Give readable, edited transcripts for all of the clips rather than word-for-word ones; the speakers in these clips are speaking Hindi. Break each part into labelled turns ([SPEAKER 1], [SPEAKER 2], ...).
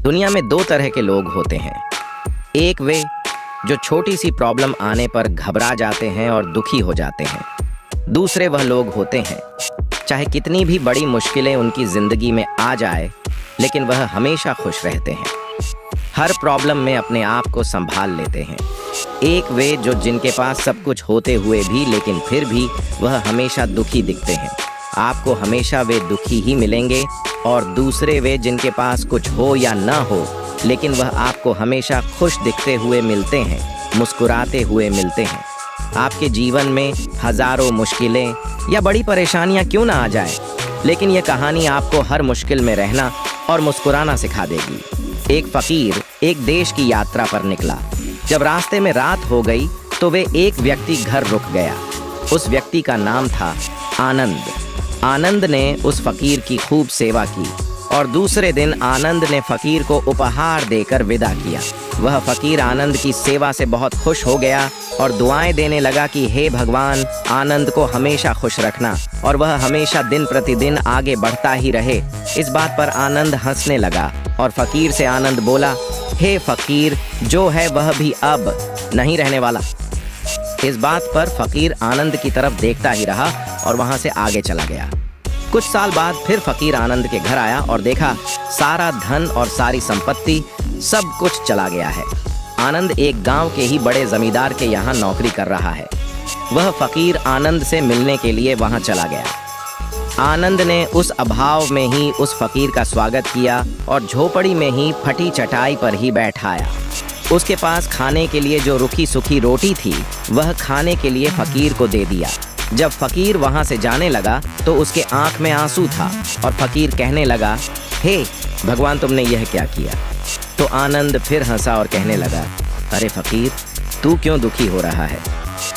[SPEAKER 1] दुनिया में दो तरह के लोग होते हैं। एक वे जो छोटी सी प्रॉब्लम आने पर घबरा जाते हैं और दुखी हो जाते हैं। दूसरे वह लोग होते हैं चाहे कितनी भी बड़ी मुश्किलें उनकी ज़िंदगी में आ जाए, लेकिन वह हमेशा खुश रहते हैं। हर प्रॉब्लम में अपने आप को संभाल लेते हैं। एक वे जो जिनके पास सब कुछ होते हुए भी लेकिन फिर भी वह हमेशा दुखी दिखते हैं। आपको हमेशा वे दुखी ही मिलेंगे। और दूसरे वे जिनके पास कुछ हो या ना हो, लेकिन वह आपको हमेशा खुश दिखते हुए मिलते हैं, मुस्कुराते हुए मिलते हैं। आपके जीवन में हजारों मुश्किलें या बड़ी परेशानियां क्यों ना आ जाए, लेकिन यह कहानी आपको हर मुश्किल में रहना और मुस्कुराना सिखा देगी। एक फकीर एक देश की यात्रा पर निकला। जब रास्ते में रात हो गई तो वे एक व्यक्ति घर रुक गया। उस व्यक्ति का नाम था आनंद। आनंद ने उस फकीर की खूब सेवा की और दूसरे दिन आनंद ने फकीर को उपहार देकर विदा किया। वह फकीर आनंद की सेवा से बहुत खुश हो गया और दुआएं देने लगा कि हे भगवान, आनंद को हमेशा खुश रखना और वह हमेशा दिन प्रतिदिन आगे बढ़ता ही रहे। इस बात पर आनंद हंसने लगा और फकीर से आनंद बोला, हे फकीर, जो है वह भी अब नहीं रहने वाला। इस बात पर फकीर आनंद की तरफ देखता ही रहा और वहां से आगे चला गया। कुछ साल बाद फिर फकीर आनंद के घर आया और देखा सारा धन और सारी संपत्ति सब कुछ चला गया है। आनंद एक गांव के ही बड़े जमींदार के यहाँ नौकरी कर रहा है। वह फकीर आनंद से मिलने के लिए वहां चला गया। आनंद ने उस अभाव में ही उस फकीर का स्वागत किया और झोपड़ी में ही फटी चटाई पर ही बैठाया। उसके पास खाने के लिए जो रुखी सुखी रोटी थी वह खाने के लिए फकीर को दे दिया। जब फकीर वहां से जाने लगा तो उसके आंख में आंसू था और फकीर कहने लगा, हे भगवान, तुमने यह क्या किया? तो आनंद फिर हंसा और कहने लगा, अरे फकीर, तू क्यों दुखी हो रहा है?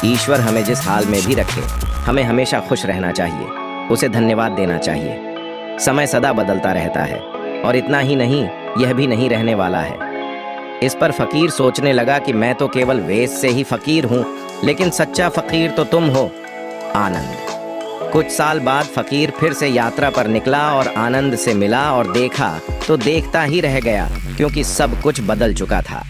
[SPEAKER 1] ईश्वर हमें जिस हाल में भी रखे, हमें हमेशा खुश रहना चाहिए, उसे धन्यवाद देना चाहिए। समय सदा बदलता रहता है और इतना ही नहीं, यह भी नहीं रहने वाला है। इस पर फकीर सोचने लगा कि मैं तो केवल वेश से ही फकीर हूँ, लेकिन सच्चा फकीर तो तुम हो, आनंद। कुछ साल बाद फकीर फिर से यात्रा पर निकला और आनंद से मिला और देखा तो देखता ही रह गया, क्योंकि सब कुछ बदल चुका था।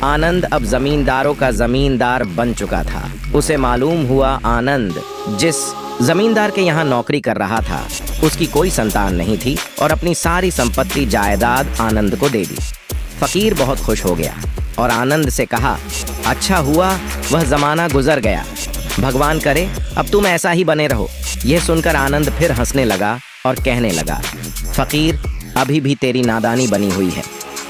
[SPEAKER 1] आनंद अब जमींदारों का जमींदार बन चुका था। उसे मालूम हुआ आनंद जिस जमींदार के यहाँ नौकरी कर रहा था उसकी कोई संतान नहीं थी और अपनी सारी संपत्ति जायदाद आनंद को दे दी। फकीर बहुत खुश हो गया और आनंद से कहा, अच्छा हुआ वह जमाना गुजर गया, भगवान करे अब तुम ऐसा ही बने रहो। यह सुनकर आनंद फिर हंसने लगा और कहने लगा, फकीर, अभी भी तेरी नादानी बनी हुई है।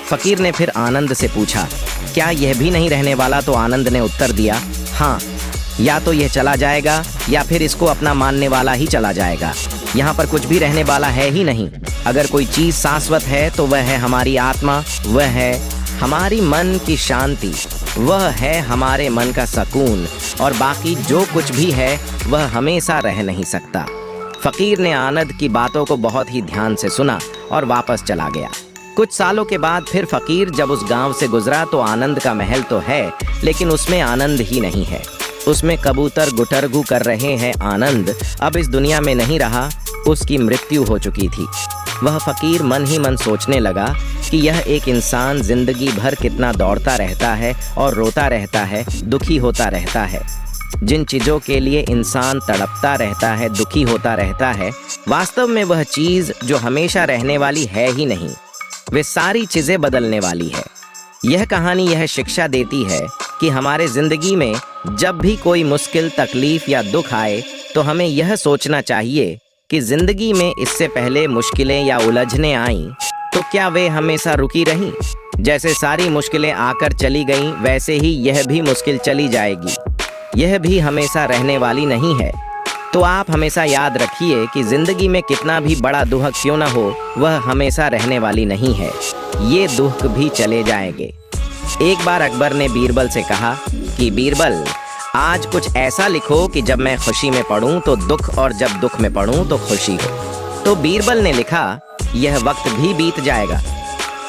[SPEAKER 1] फकीर ने फिर आनंद से पूछा, क्या यह भी नहीं रहने वाला? तो आनंद ने उत्तर दिया, हाँ, या तो यह चला जाएगा या फिर इसको अपना मानने वाला ही चला जाएगा। यहाँ पर कुछ भी रहने वाला है ही नहीं। अगर कोई चीज़ शाश्वत है तो वह है हमारी आत्मा, वह है हमारी मन की शांति, वह है हमारे मन का सुकून, और बाकी जो कुछ भी है वह हमेशा रह नहीं सकता। फकीर ने आनंद की बातों को बहुत ही ध्यान से सुना और वापस चला गया। कुछ सालों के बाद फिर फकीर जब उस गांव से गुजरा तो आनंद का महल तो है, लेकिन उसमें आनंद ही नहीं है। उसमें कबूतर गुटरगू कर रहे हैं। आनंद अब इस दुनिया में नहीं रहा, उसकी मृत्यु हो चुकी थी। वह फकीर मन ही मन सोचने लगा कि यह एक इंसान जिंदगी भर कितना दौड़ता रहता है और रोता रहता है, दुखी होता रहता है। जिन चीज़ों के लिए इंसान तड़पता रहता है, दुखी होता रहता है, वास्तव में वह चीज़ जो हमेशा रहने वाली है ही नहीं। वे सारी चीज़ें बदलने वाली है। यह कहानी यह शिक्षा देती है कि हमारे ज़िंदगी में जब भी कोई मुश्किल, तकलीफ या दुख आए तो हमें यह सोचना चाहिए कि ज़िंदगी में इससे पहले मुश्किलें या उलझनें आईं तो क्या वे हमेशा रुकी रहीं? जैसे सारी मुश्किलें आकर चली गईं, वैसे ही यह भी मुश्किल चली जाएगी। यह भी हमेशा रहने वाली नहीं है। तो आप हमेशा याद रखिए कि ज़िंदगी में कितना भी बड़ा दुख क्यों ना हो, वह हमेशा रहने वाली नहीं है। ये दुख भी चले जाएंगे। एक बार अकबर ने बीरबल से कहा कि बीरबल, आज कुछ ऐसा लिखो कि जब मैं खुशी में पढ़ूं तो दुख और जब दुख में पढ़ूं तो खुशी हो। तो बीरबल ने लिखा, यह वक्त भी बीत जाएगा।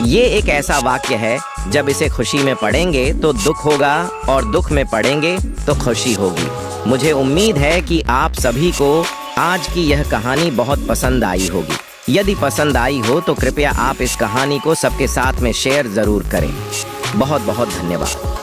[SPEAKER 1] ये एक ऐसा वाक्य है, जब इसे खुशी में पढ़ेंगे तो दुख होगा और दुख में पढ़ेंगे तो खुशी होगी। मुझे उम्मीद है कि आप सभी को आज की यह कहानी बहुत पसंद आई होगी। यदि पसंद आई हो तो कृपया आप इस कहानी को सबके साथ में शेयर जरूर करें। बहुत बहुत धन्यवाद।